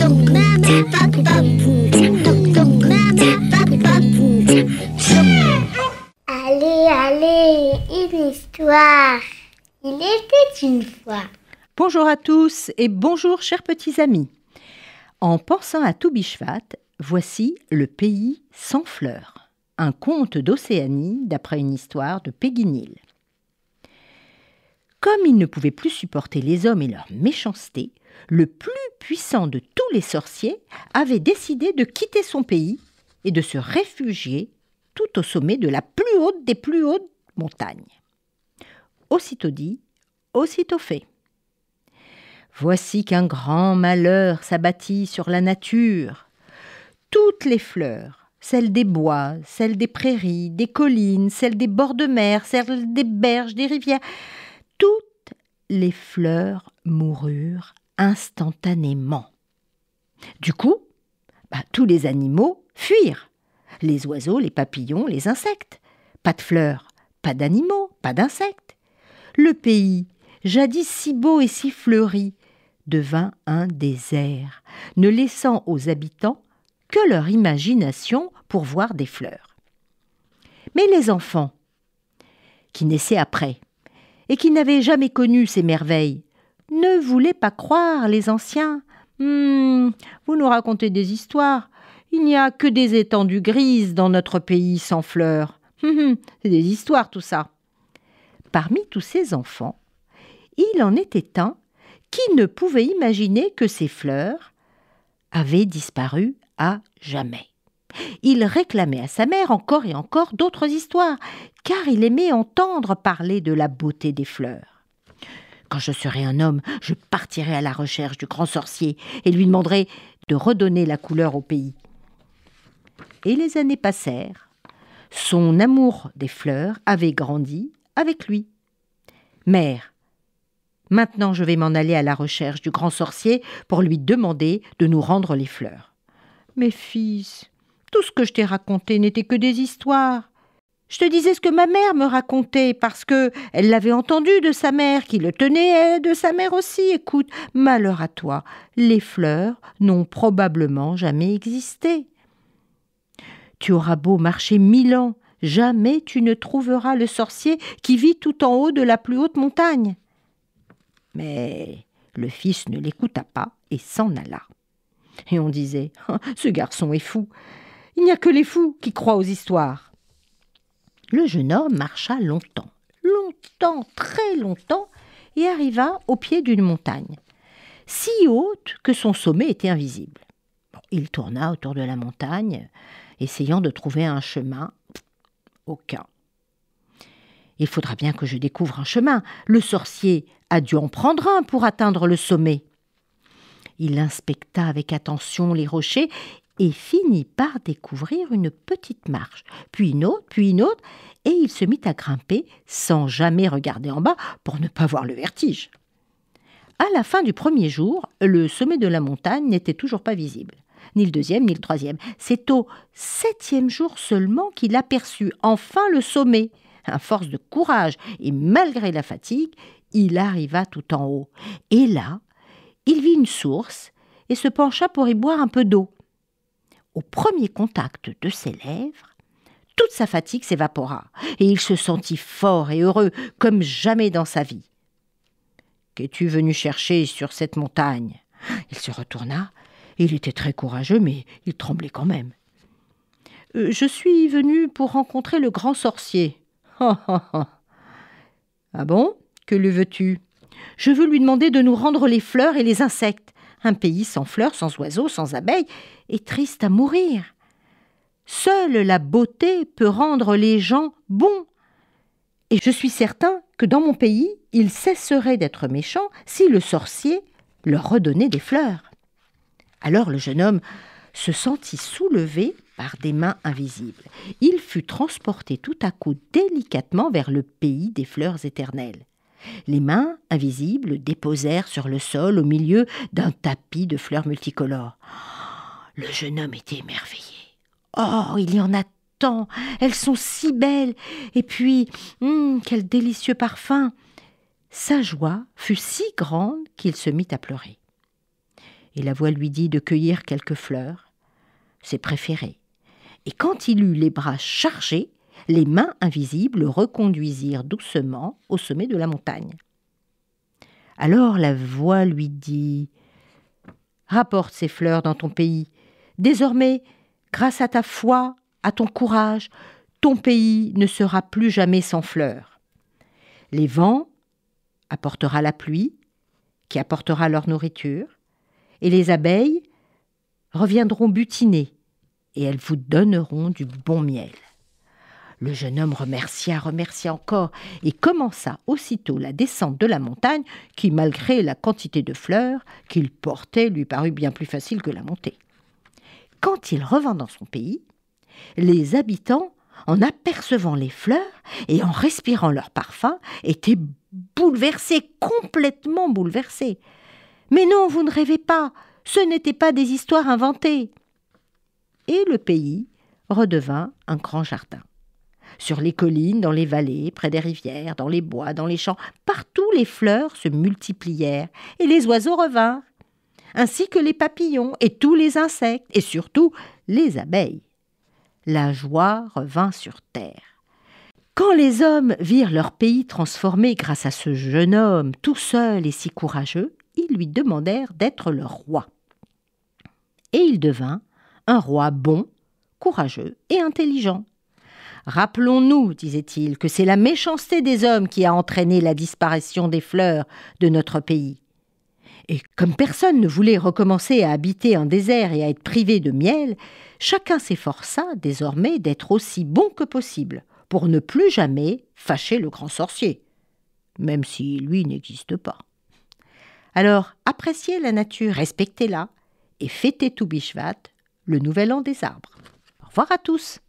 Allez, allez, une histoire. Il était une fois. Bonjour à tous et bonjour chers petits amis. En pensant à tout Bishvat, voici Le pays sans fleurs, un conte d'Océanie d'après une histoire de Péguinil. Comme il ne pouvait plus supporter les hommes et leur méchanceté, le plus puissant de tous les sorciers avait décidé de quitter son pays et de se réfugier tout au sommet de la plus haute des plus hautes montagnes. Aussitôt dit, aussitôt fait. Voici qu'un grand malheur s'abattit sur la nature. Toutes les fleurs, celles des bois, celles des prairies, des collines, celles des bords de mer, celles des berges, des rivières, toutes les fleurs moururent instantanément. Du coup, tous les animaux fuirent. Les oiseaux, les papillons, les insectes. Pas de fleurs, pas d'animaux, pas d'insectes. Le pays, jadis si beau et si fleuri, devint un désert, ne laissant aux habitants que leur imagination pour voir des fleurs. Mais les enfants, qui naissaient après, et qui n'avaient jamais connu ces merveilles, ne voulaient pas croire les anciens. Vous nous racontez des histoires. Il n'y a que des étendues grises dans notre pays sans fleurs. C'est des histoires tout ça. Parmi tous ces enfants, il en était un qui ne pouvait imaginer que ces fleurs avaient disparu à jamais. Il réclamait à sa mère encore et encore d'autres histoires, car il aimait entendre parler de la beauté des fleurs. Quand je serai un homme, je partirai à la recherche du grand sorcier et lui demanderai de redonner la couleur au pays. Et les années passèrent. Son amour des fleurs avait grandi avec lui. Mère, maintenant je vais m'en aller à la recherche du grand sorcier pour lui demander de nous rendre les fleurs. Mais fils, tout ce que je t'ai raconté n'était que des histoires. Je te disais ce que ma mère me racontait parce que elle l'avait entendu de sa mère, qui le tenait de sa mère aussi. Écoute, malheur à toi, les fleurs n'ont probablement jamais existé. Tu auras beau marcher 1000 ans, jamais tu ne trouveras le sorcier qui vit tout en haut de la plus haute montagne. Mais le fils ne l'écouta pas et s'en alla. Et on disait, ce garçon est fou. Il n'y a que les fous qui croient aux histoires. Le jeune homme marcha longtemps, très longtemps, et arriva au pied d'une montagne, si haute que son sommet était invisible. Il tourna autour de la montagne, essayant de trouver un chemin. Aucun. Il faudra bien que je découvre un chemin. Le sorcier a dû en prendre un pour atteindre le sommet. Il inspecta avec attention les rochers et finit par découvrir une petite marche, puis une autre, et il se mit à grimper sans jamais regarder en bas pour ne pas voir le vertige. À la fin du premier jour, le sommet de la montagne n'était toujours pas visible, ni le deuxième, ni le troisième. C'est au 7e jour seulement qu'il aperçut enfin le sommet. À force de courage et malgré la fatigue, il arriva tout en haut. Et là, il vit une source et se pencha pour y boire un peu d'eau. Au premier contact de ses lèvres, toute sa fatigue s'évapora et il se sentit fort et heureux comme jamais dans sa vie. « Qu'es-tu venu chercher sur cette montagne ?» Il se retourna. Il était très courageux, mais il tremblait quand même. « Je suis venu pour rencontrer le grand sorcier. »« Ah bon ? Que lui veux-tu ? » ?»« Je veux lui demander de nous rendre les fleurs et les insectes. Un pays sans fleurs, sans oiseaux, sans abeilles, est triste à mourir. Seule la beauté peut rendre les gens bons. Et je suis certain que dans mon pays, ils cesseraient d'être méchants si le sorcier leur redonnait des fleurs. » Alors le jeune homme se sentit soulevé par des mains invisibles. Il fut transporté tout à coup délicatement vers le pays des fleurs éternelles. Les mains invisibles déposèrent sur le sol au milieu d'un tapis de fleurs multicolores. Le jeune homme était émerveillé. « Oh, il y en a tant, elles sont si belles, et puis, quel délicieux parfum !» Sa joie fut si grande qu'il se mit à pleurer. et la voix lui dit de cueillir quelques fleurs, ses préférées. Et quand il eut les bras chargés, les mains invisibles le reconduisirent doucement au sommet de la montagne. Alors la voix lui dit « Rapporte ces fleurs dans ton pays. Désormais, grâce à ta foi, à ton courage, ton pays ne sera plus jamais sans fleurs. Les vents apportera la pluie, qui apportera leur nourriture, et les abeilles reviendront butiner, et elles vous donneront du bon miel. » Le jeune homme remercia encore, et commença aussitôt la descente de la montagne, qui, malgré la quantité de fleurs qu'il portait, lui parut bien plus facile que la montée. Quand il revint dans son pays, les habitants, en apercevant les fleurs et en respirant leur parfum, étaient bouleversés, complètement bouleversés. « Mais non, vous ne rêvez pas, ce n'étaient pas des histoires inventées. » Et le pays redevint un grand jardin. Sur les collines, dans les vallées, près des rivières, dans les bois, dans les champs, partout les fleurs se multiplièrent et les oiseaux revinrent, ainsi que les papillons et tous les insectes, et surtout les abeilles. La joie revint sur terre. Quand les hommes virent leur pays transformé grâce à ce jeune homme tout seul et si courageux, ils lui demandèrent d'être leur roi. Et il devint un roi bon, courageux et intelligent. « Rappelons-nous, disait-il, que c'est la méchanceté des hommes qui a entraîné la disparition des fleurs de notre pays. Et comme personne ne voulait recommencer à habiter un désert et à être privé de miel, chacun s'efforça désormais d'être aussi bon que possible pour ne plus jamais fâcher le grand sorcier, même si lui n'existe pas. Alors, appréciez la nature, respectez-la et fêtez Tou Bishvat, le nouvel an des arbres. Au revoir à tous.